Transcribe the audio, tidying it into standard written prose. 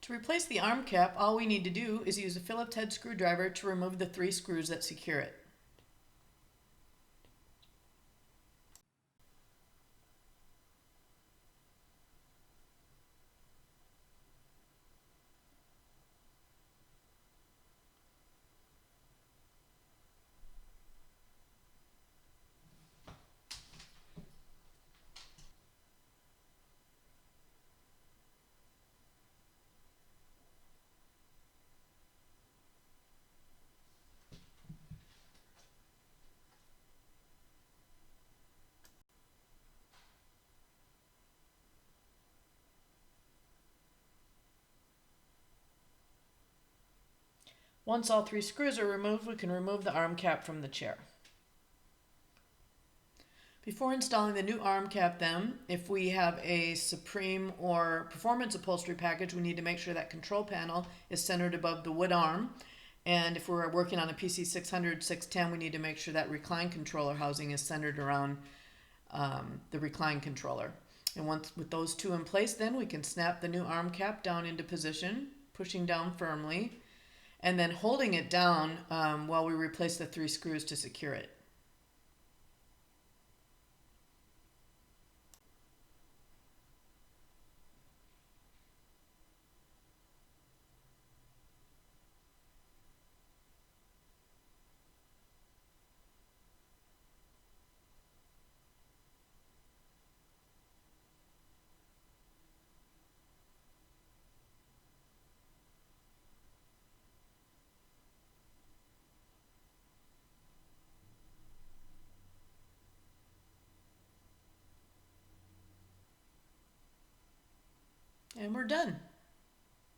To replace the arm cap, all we need to do is use a Phillips head screwdriver to remove the 3 screws that secure it. Once all 3 screws are removed, we can remove the arm cap from the chair. Before installing the new arm cap then, if we have a Supreme or Performance upholstery package, we need to make sure that control panel is centered above the wood arm. And if we're working on a PC-600, 610, we need to make sure that recline controller housing is centered around the recline controller. And once with those 2 in place, then we can snap the new arm cap down into position, pushing down firmly, and then holding it down while we replace the 3 screws to secure it. And we're done.